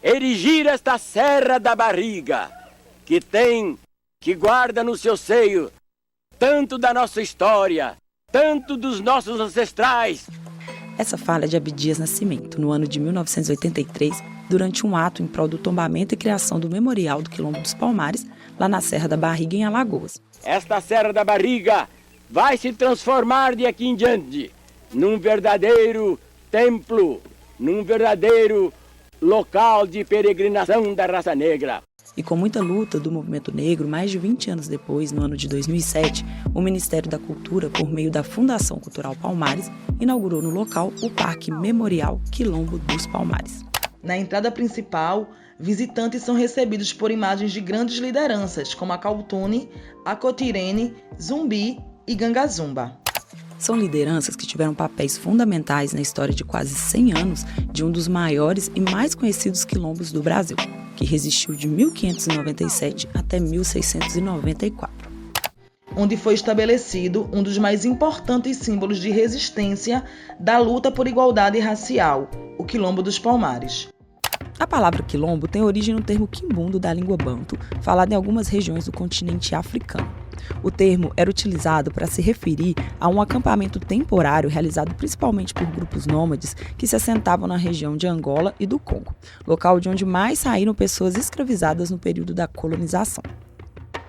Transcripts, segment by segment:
erigir esta Serra da Barriga, que guarda no seu seio tanto da nossa história, tanto dos nossos ancestrais. Essa fala é de Abdias Nascimento, no ano de 1983, durante um ato em prol do tombamento e criação do Memorial do Quilombo dos Palmares, lá na Serra da Barriga, em Alagoas. Esta Serra da Barriga vai se transformar de aqui em diante num verdadeiro templo, num verdadeiro local de peregrinação da raça negra. E com muita luta do movimento negro, mais de 20 anos depois, no ano de 2007, o Ministério da Cultura, por meio da Fundação Cultural Palmares, inaugurou no local o Parque Memorial Quilombo dos Palmares. Na entrada principal, visitantes são recebidos por imagens de grandes lideranças, como a Cautune, a Cotirene, Zumbi e Gangazumba. São lideranças que tiveram papéis fundamentais na história de quase 100 anos de um dos maiores e mais conhecidos quilombos do Brasil, que resistiu de 1597 até 1694. Onde foi estabelecido um dos mais importantes símbolos de resistência da luta por igualdade racial, o Quilombo dos Palmares. A palavra quilombo tem origem no termo quimbundo da língua banto, falado em algumas regiões do continente africano. O termo era utilizado para se referir a um acampamento temporário realizado principalmente por grupos nômades que se assentavam na região de Angola e do Congo, local de onde mais saíram pessoas escravizadas no período da colonização.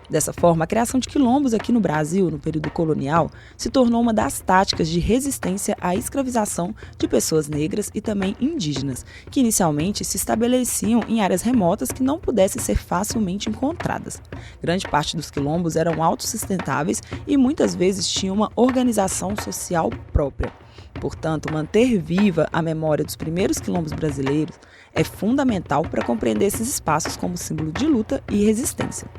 Dessa forma, a criação de quilombos aqui no Brasil, no período colonial, se tornou uma das táticas de resistência à escravização de pessoas negras e também indígenas, que inicialmente se estabeleciam em áreas remotas que não pudessem ser facilmente encontradas. Grande parte dos quilombos eram autossustentáveis e muitas vezes tinham uma organização social própria. Portanto, manter viva a memória dos primeiros quilombos brasileiros é fundamental para compreender esses espaços como símbolo de luta e resistência.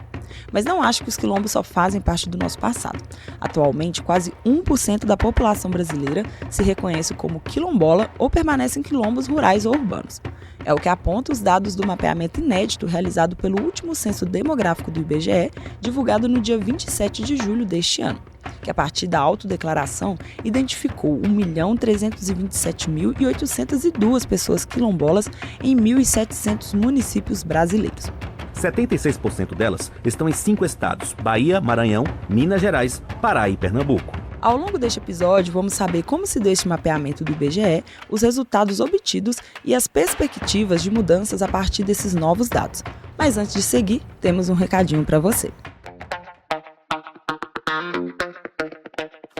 Mas não acho que os quilombos só fazem parte do nosso passado. Atualmente, quase 1% da população brasileira se reconhece como quilombola ou permanece em quilombos rurais ou urbanos. É o que apontam os dados do mapeamento inédito realizado pelo último censo demográfico do IBGE, divulgado no dia 27 de julho deste ano, que a partir da autodeclaração identificou 1.327.802 pessoas quilombolas em 1.700 municípios brasileiros. 76% delas estão em 5 estados: Bahia, Maranhão, Minas Gerais, Pará e Pernambuco. Ao longo deste episódio, vamos saber como se deu este mapeamento do IBGE, os resultados obtidos e as perspectivas de mudanças a partir desses novos dados. Mas antes de seguir, temos um recadinho para você.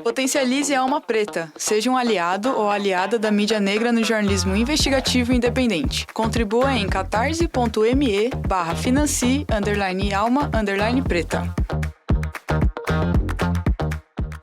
Potencialize a alma preta. Seja um aliado ou aliada da mídia negra no jornalismo investigativo independente. Contribua em catarse.me/financie_alma_preta.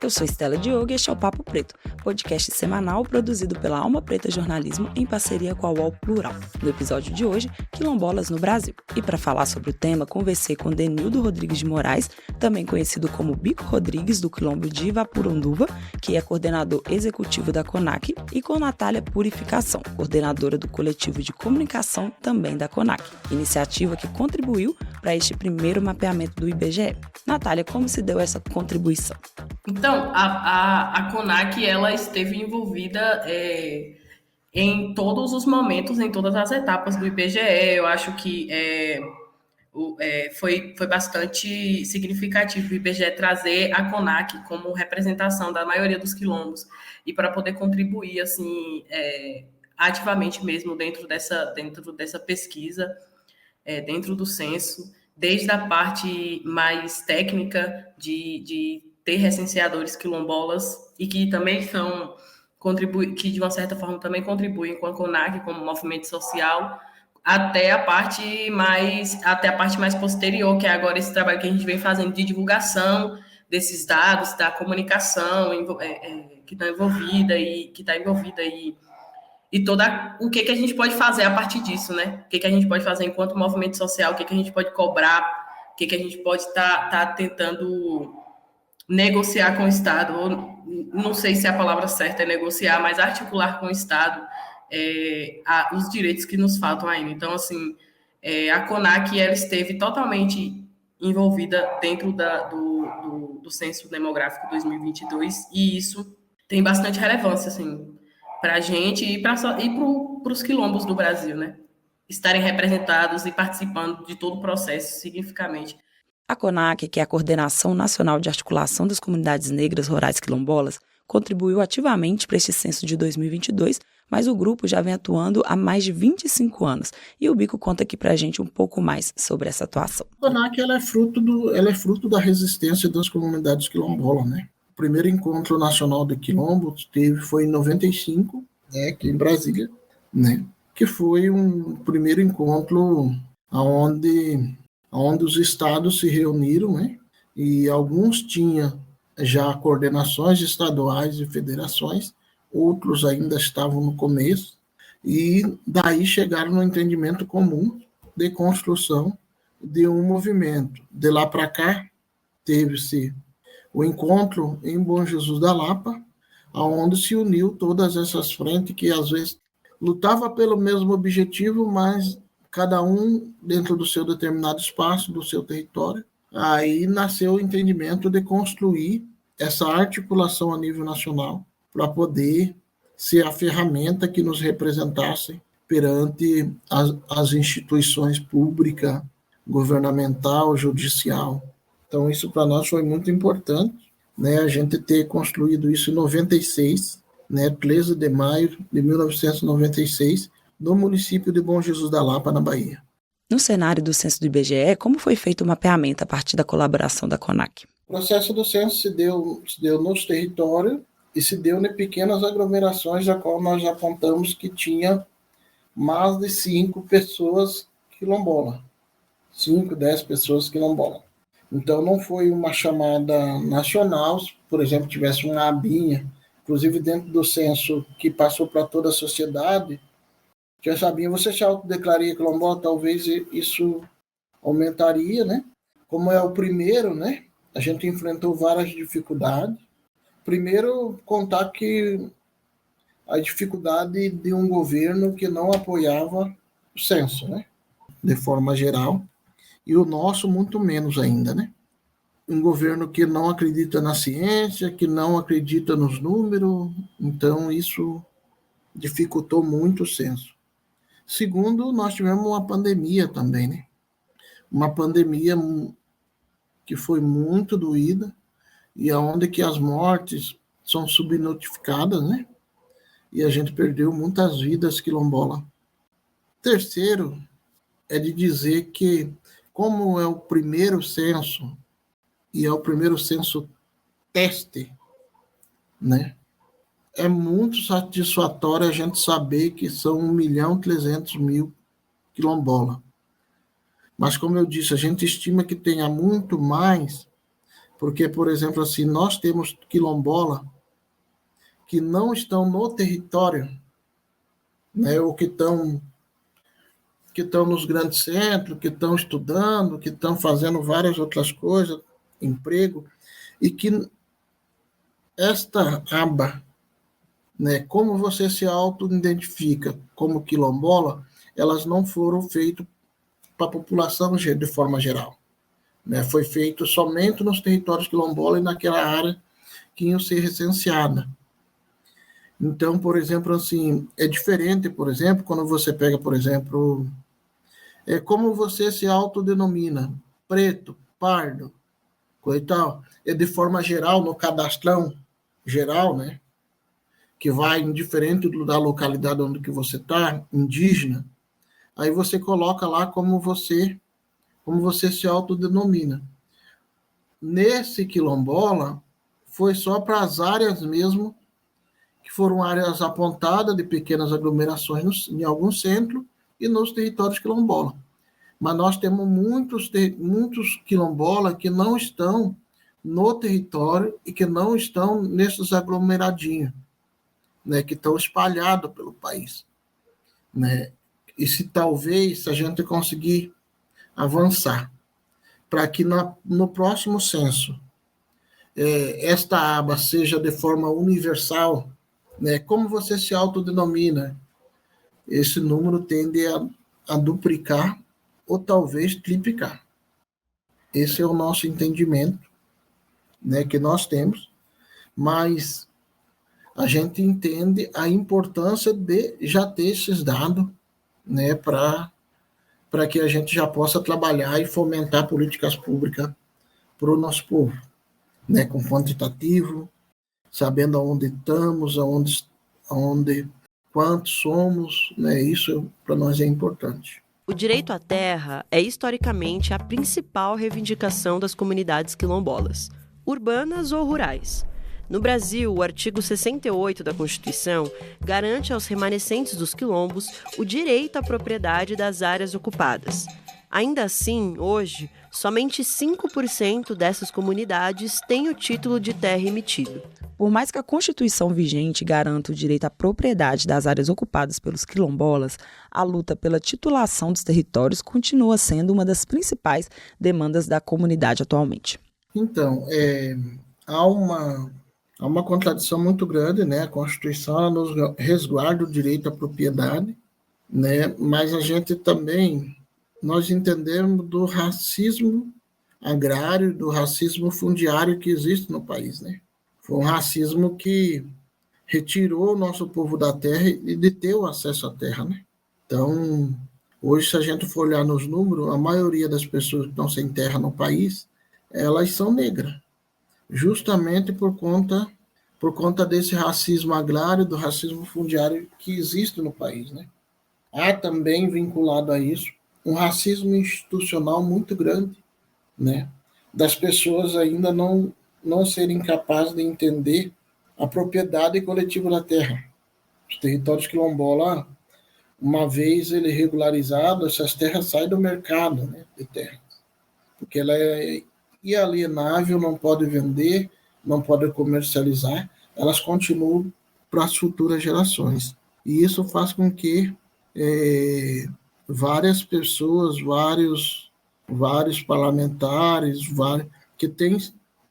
Eu sou Estela Diogo e este é o Papo Preto, podcast semanal produzido pela Alma Preta Jornalismo em parceria com a UOL Plural. No episódio de hoje, quilombolas no Brasil. E para falar sobre o tema, conversei com Denildo Rodrigues de Moraes, também conhecido como Bico Rodrigues, do Quilombo de Ivapurunduva, que é coordenador executivo da CONAC, e com Natália Purificação, coordenadora do coletivo de comunicação também da CONAC, iniciativa que contribuiu para este primeiro mapeamento do IBGE. Natália, como se deu essa contribuição? Então, a CONAC, ela esteve envolvida em todos os momentos, em todas as etapas do IBGE. Eu acho que foi bastante significativo o IBGE trazer a CONAC como representação da maioria dos quilombos e para poder contribuir assim, ativamente mesmo dentro dessa pesquisa, dentro do censo, desde a parte mais técnica de ter recenseadores quilombolas e que também que de uma certa forma também contribuem com a CONAC como movimento social, até a parte mais posterior, que é agora esse trabalho que a gente vem fazendo de divulgação desses dados, da comunicação que está envolvida e toda o que a gente pode fazer a partir disso, né? O que a gente pode fazer enquanto movimento social, o que a gente pode cobrar, o que a gente pode estar tentando negociar com o Estado, ou não sei se a palavra certa é negociar, mas articular com o Estado os direitos que nos faltam ainda. Então, assim, a CONAC ela esteve totalmente envolvida dentro do Censo Demográfico 2022 e isso tem bastante relevância, assim, para a gente e para os quilombos do Brasil, né? estarem representados e participando de todo o processo significativamente. A CONAC, que é a Coordenação Nacional de Articulação das Comunidades Negras Rurais Quilombolas, contribuiu ativamente para este censo de 2022, mas o grupo já vem atuando há mais de 25 anos. E o Bico conta aqui para a gente um pouco mais sobre essa atuação. A CONAC ela é fruto da resistência das comunidades quilombolas, né? O primeiro encontro nacional de quilombos foi em 95, né, aqui em Brasília, né? Que foi um primeiro encontro onde os estados se reuniram, né? E alguns tinham já coordenações estaduais e federações, outros ainda estavam no começo, e daí chegaram no entendimento comum de construção de um movimento. De lá para cá, teve-se o encontro em Bom Jesus da Lapa, onde se uniu todas essas frentes que às vezes lutava pelo mesmo objetivo, mas cada um dentro do seu determinado espaço, do seu território. Aí nasceu o entendimento de construir essa articulação a nível nacional para poder ser a ferramenta que nos representasse perante as instituições públicas, governamental, judicial. Então, isso para nós foi muito importante, né? A gente ter construído isso em 96, né? 13 de maio de 1996, no município de Bom Jesus da Lapa, na Bahia. No cenário do censo do IBGE, como foi feito o mapeamento a partir da colaboração da CONAC? O processo do censo se deu nos territórios e se deu em pequenas aglomerações, da qual nós apontamos que tinha mais de 5 pessoas quilombolas. 5, 10 pessoas quilombolas. Então, não foi uma chamada nacional, por exemplo, tivesse uma abinha, inclusive dentro do censo que passou para toda a sociedade, já sabiam, você se autodeclaria quilombola, talvez isso aumentaria, né? Como é o primeiro, né? A gente enfrentou várias dificuldades. Primeiro, contar que a dificuldade de um governo que não apoiava o censo, né? De forma geral. E o nosso muito menos ainda, né? Um governo que não acredita na ciência, que não acredita nos números, então isso dificultou muito o censo. Segundo, nós tivemos uma pandemia também, né? Uma pandemia que foi muito doída e onde que as mortes são subnotificadas, né? E a gente perdeu muitas vidas quilombolas. Terceiro, é de dizer que, como é o primeiro censo, e é o primeiro censo teste, né? É muito satisfatório a gente saber que são 1.300.000 quilombolas. Mas, como eu disse, a gente estima que tenha muito mais, porque, por exemplo, assim, nós temos quilombola que não estão no território, né, ou que estão nos grandes centros, que estão estudando, que estão fazendo várias outras coisas, emprego, e que esta aba, né, como você se auto-identifica como quilombola, elas não foram feitas para a população de forma geral, né? Foi feito somente nos territórios quilombola e naquela área que iam ser recenseada. Então, por exemplo, assim, é diferente, por exemplo, quando você pega, por exemplo, como você se autodenomina, preto, pardo, coisa e tal, é de forma geral, no cadastrão geral, né? Que vai indiferente da localidade onde que você está, indígena, aí você coloca lá como você se autodenomina. Nesse quilombola, foi só para as áreas mesmo, que foram áreas apontadas de pequenas aglomerações em algum centro e nos territórios quilombola. Mas nós temos muitos quilombolas que não estão no território e que não estão nesses aglomeradinhos, né, que estão espalhados pelo país, né? E se a gente conseguir avançar para que no próximo censo esta aba seja de forma universal, né, como você se autodenomina, esse número tende a duplicar ou talvez triplicar. Esse é o nosso entendimento, né, que nós temos, mas a gente entende a importância de já ter esses dados, né, para para que a gente já possa trabalhar e fomentar políticas públicas para o nosso povo, né, com quantitativo, sabendo aonde estamos, quantos somos, né, isso para nós é importante. O direito à terra é historicamente a principal reivindicação das comunidades quilombolas, urbanas ou rurais. No Brasil, o artigo 68 da Constituição garante aos remanescentes dos quilombos o direito à propriedade das áreas ocupadas. Ainda assim, hoje, somente 5% dessas comunidades têm o título de terra emitido. Por mais que a Constituição vigente garanta o direito à propriedade das áreas ocupadas pelos quilombolas, a luta pela titulação dos territórios continua sendo uma das principais demandas da comunidade atualmente. Então, há uma contradição muito grande, né? A Constituição nos resguarda o direito à propriedade, né? Mas a gente também, nós entendemos do racismo agrário, do racismo fundiário que existe no país, né? Foi um racismo que retirou o nosso povo da terra e de ter o acesso à terra, né? Então, hoje, se a gente for olhar nos números, a maioria das pessoas que estão sem terra no país, elas são negras, justamente por conta desse racismo agrário, do racismo fundiário que existe no país, né? Há também, vinculado a isso, um racismo institucional muito grande, né? Das pessoas ainda não serem capazes de entender a propriedade coletiva da terra. Os territórios quilombolas, uma vez ele regularizado, essas terras saem do mercado, né, de terra, porque ela é inalienável, não pode vender, não pode comercializar, elas continuam para as futuras gerações. E isso faz com que várias pessoas, vários parlamentares, que têm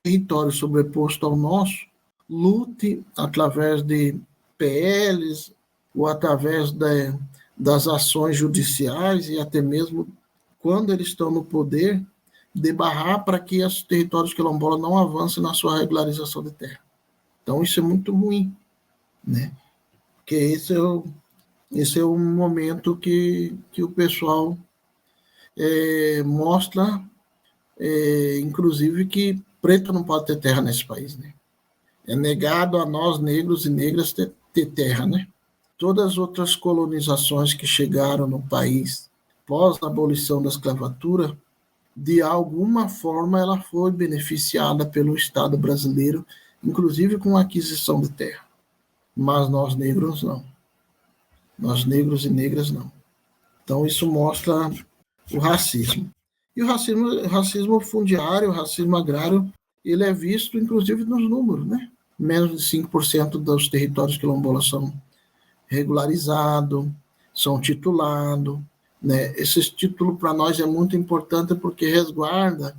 território sobreposto ao nosso, lute através de PLs ou através das ações judiciais e até mesmo quando eles estão no poder, de barrar para que os territórios quilombolas não avancem na sua regularização de terra. Então, isso é muito ruim, né? Porque esse é o momento que o pessoal mostra, inclusive, que preto não pode ter terra nesse país, né? É negado a nós, negros e negras, ter terra, né? Todas as outras colonizações que chegaram no país pós a abolição da escravatura, de alguma forma ela foi beneficiada pelo Estado brasileiro, inclusive com a aquisição de terra. Mas nós negros não. Nós negros e negras não. Então isso mostra o racismo. E o racismo fundiário, o racismo agrário, ele é visto inclusive nos números, né? Menos de 5% dos territórios quilombolas são regularizados, são titulados, né? Esse título para nós é muito importante porque resguarda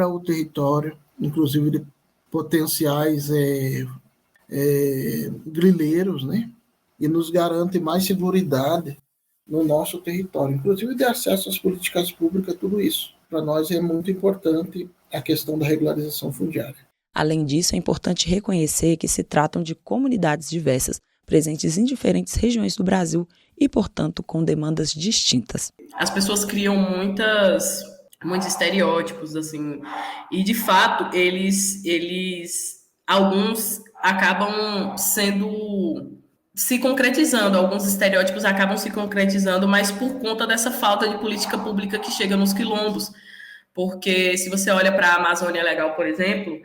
o território, inclusive de potenciais grileiros, né? E nos garante mais seguridade no nosso território, inclusive de acesso às políticas públicas, tudo isso. Para nós é muito importante a questão da regularização fundiária. Além disso, é importante reconhecer que se tratam de comunidades diversas, presentes em diferentes regiões do Brasil e, portanto, com demandas distintas. As pessoas criam muitos estereótipos, assim, e de fato alguns acabam se concretizando, alguns estereótipos acabam se concretizando, mas por conta dessa falta de política pública que chega nos quilombos. Porque se você olha para a Amazônia Legal, por exemplo,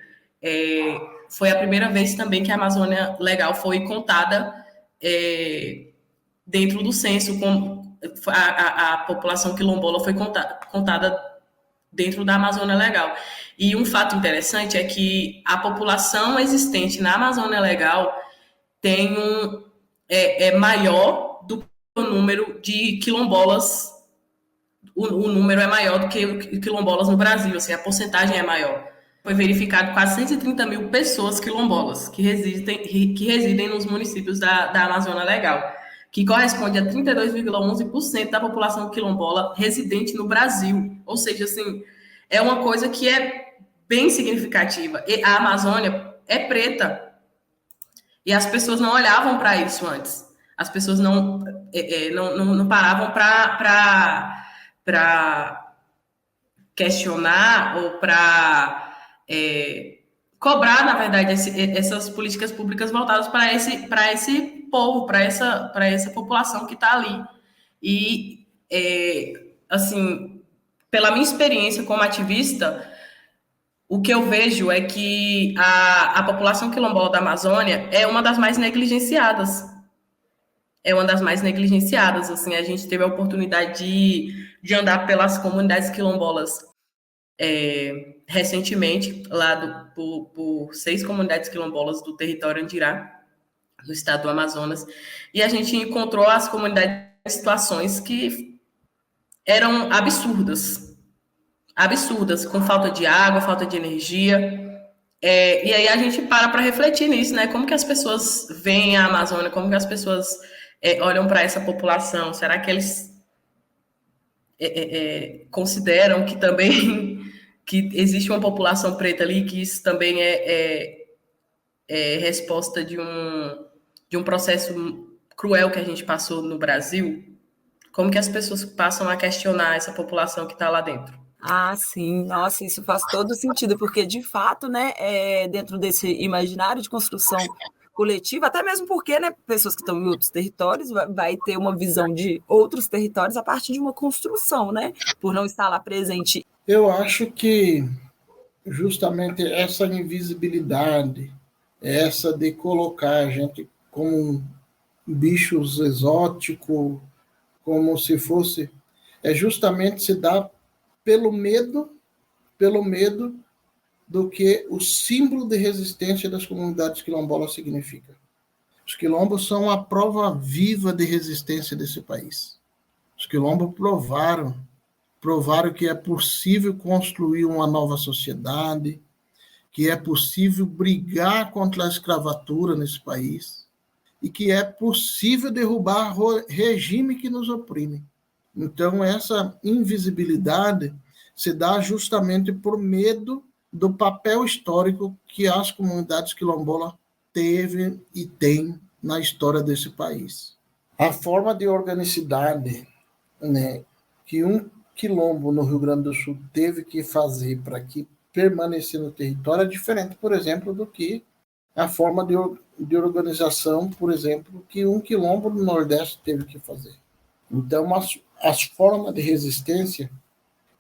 foi a primeira vez também que a Amazônia Legal foi contada dentro do censo, a população quilombola foi contada dentro da Amazônia Legal. E um fato interessante é que a população existente na Amazônia Legal é maior do que o número de quilombolas. O número é maior do que quilombolas no Brasil, assim, a porcentagem é maior. Foi verificado quase 130 mil pessoas quilombolas que residem nos municípios da Amazônia Legal, que corresponde a 32,11% da população quilombola residente no Brasil. Ou seja, assim, é uma coisa que é bem significativa. E a Amazônia é preta. E as pessoas não olhavam para isso antes. As pessoas não paravam para questionar ou para cobrar, na verdade, essas políticas públicas voltadas para esse povo, para essa população que está ali. E, assim, pela minha experiência como ativista, o que eu vejo é que a população quilombola da Amazônia é uma das mais negligenciadas. É uma das mais negligenciadas. Assim, a gente teve a oportunidade de andar pelas comunidades quilombolas recentemente, lá por 6 comunidades quilombolas do território Andirá, no estado do Amazonas, e a gente encontrou as comunidades em situações que eram absurdas, com falta de água, falta de energia, e aí a gente para refletir nisso, né? Como que as pessoas veem a Amazônia, como que as pessoas olham para essa população? Será que eles consideram que também que existe uma população preta ali, que isso também é resposta de um processo cruel que a gente passou no Brasil? Como que as pessoas passam a questionar essa população que está lá dentro? Ah, sim, nossa, isso faz todo sentido, porque de fato, né, dentro desse imaginário de construção coletiva, até mesmo porque, né, pessoas que estão em outros territórios vai ter uma visão de outros territórios a partir de uma construção, né, por não estar lá presente. Eu acho que justamente essa invisibilidade, essa de colocar a gente como bichos exóticos, como se fosse, justamente se dá pelo medo do que o símbolo de resistência das comunidades quilombolas significa. Os quilombos são a prova viva de resistência desse país. Os quilombos provaram que é possível construir uma nova sociedade, que é possível brigar contra a escravatura nesse país e que é possível derrubar o regime que nos oprime. Então, essa invisibilidade se dá justamente por medo do papel histórico que as comunidades quilombolas teve e tem na história desse país. A forma de organicidade, né, que um quilombo no Rio Grande do Sul teve que fazer para que permanecer no território é diferente, por exemplo, do que a forma de organização, por exemplo, que um quilombo no Nordeste teve que fazer. Então, as formas de resistência,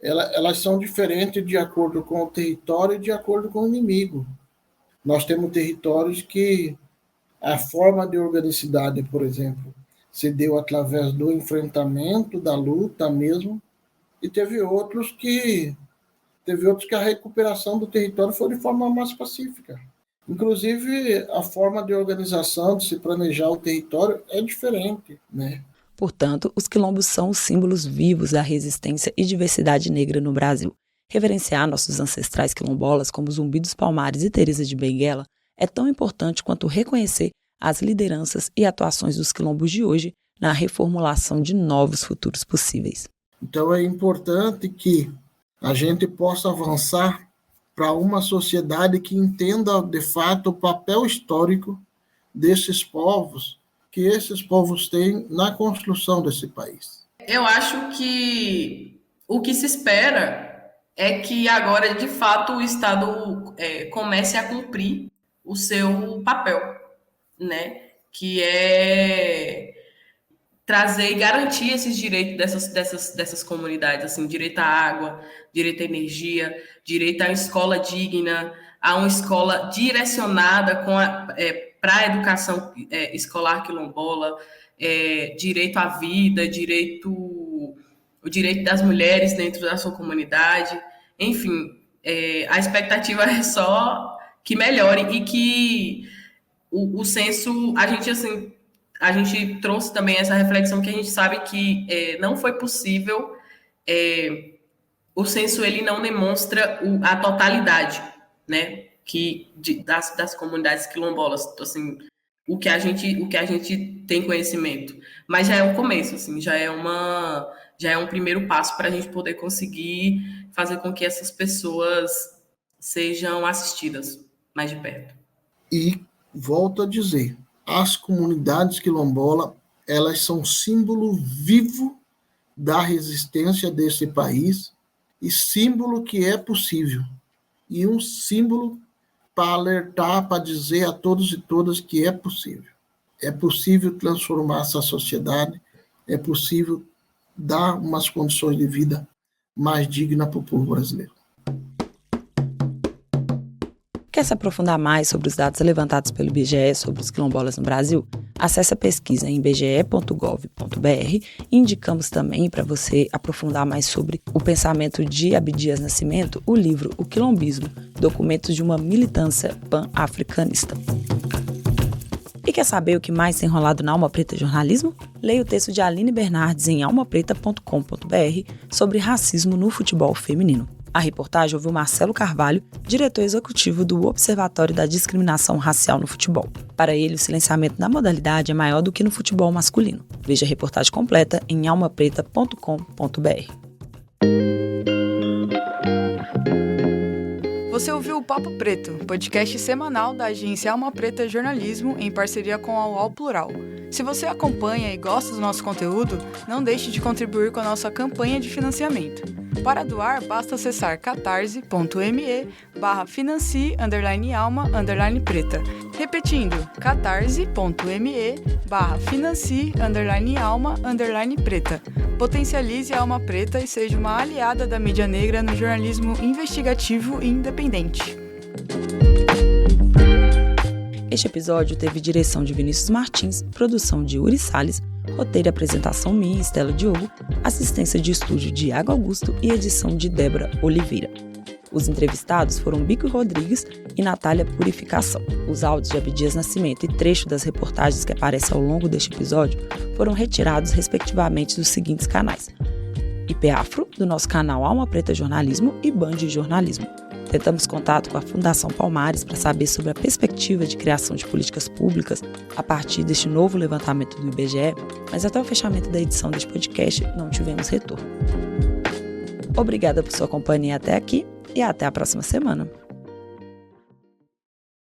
elas são diferentes de acordo com o território e de acordo com o inimigo. Nós temos territórios que a forma de organicidade, por exemplo, se deu através do enfrentamento, da luta mesmo, e teve outros que a recuperação do território foi de forma mais pacífica. Inclusive, a forma de organização, de se planejar o território é diferente, né? Portanto, os quilombos são os símbolos vivos da resistência e diversidade negra no Brasil. Reverenciar nossos ancestrais quilombolas como Zumbi dos Palmares e Teresa de Benguela é tão importante quanto reconhecer as lideranças e atuações dos quilombos de hoje na reformulação de novos futuros possíveis. Então é importante que a gente possa avançar para uma sociedade que entenda, de fato, o papel histórico desses povos, que esses povos têm na construção desse país. Eu acho que o que se espera é que agora, de fato, o Estado comece a cumprir o seu papel, né? Que é trazer e garantir esses direitos dessas comunidades, assim, direito à água, direito à energia, direito à escola digna, a uma escola direcionada para a educação escolar quilombola, direito à vida, o direito das mulheres dentro da sua comunidade. Enfim, a expectativa é só que melhore e que o censo, a gente trouxe também essa reflexão que a gente sabe que não foi possível, o censo ele não demonstra a totalidade, né, das comunidades quilombolas, assim, o que a gente tem conhecimento, mas já é um começo, assim, já é um primeiro passo para a gente poder conseguir fazer com que essas pessoas sejam assistidas mais de perto. E volto a dizer, as comunidades quilombolas, elas são símbolo vivo da resistência desse país e símbolo que é possível. E um símbolo para alertar, para dizer a todos e todas que é possível. É possível transformar essa sociedade, é possível dar umas condições de vida mais dignas para o povo brasileiro. Quer se aprofundar mais sobre os dados levantados pelo IBGE sobre os quilombolas no Brasil? Acesse a pesquisa em ibge.gov.br e indicamos também para você aprofundar mais sobre o pensamento de Abdias Nascimento, o livro O Quilombismo, documentos de uma militância pan-africanista. E quer saber o que mais tem rolado na Alma Preta Jornalismo? Leia o texto de Aline Bernardes em almapreta.com.br sobre racismo no futebol feminino. A reportagem ouviu Marcelo Carvalho, diretor executivo do Observatório da Discriminação Racial no Futebol. Para ele, o silenciamento na modalidade é maior do que no futebol masculino. Veja a reportagem completa em almapreta.com.br. Você ouviu o Papo Preto, podcast semanal da agência Alma Preta Jornalismo em parceria com a UOL Plural. Se você acompanha e gosta do nosso conteúdo, não deixe de contribuir com a nossa campanha de financiamento. Para doar, basta acessar catarse.me/financie_alma_preta. Repetindo, catarse.me/financie_alma_preta. Potencialize a Alma Preta e seja uma aliada da mídia negra no jornalismo investigativo e independente. Este episódio teve direção de Vinícius Martins, produção de Uri Salles, roteiro e apresentação minha, Estela Diogo, assistência de estúdio de Iago Augusto e edição de Débora Oliveira. Os entrevistados foram Bico Rodrigues e Natália Purificação. Os áudios de Abdias Nascimento e trecho das reportagens que aparecem ao longo deste episódio foram retirados respectivamente dos seguintes canais: IP Afro, do nosso canal Alma Preta Jornalismo e Band Jornalismo. Tentamos contato com a Fundação Palmares para saber sobre a perspectiva de criação de políticas públicas a partir deste novo levantamento do IBGE, mas até o fechamento da edição deste podcast não tivemos retorno. Obrigada por sua companhia até aqui e até a próxima semana.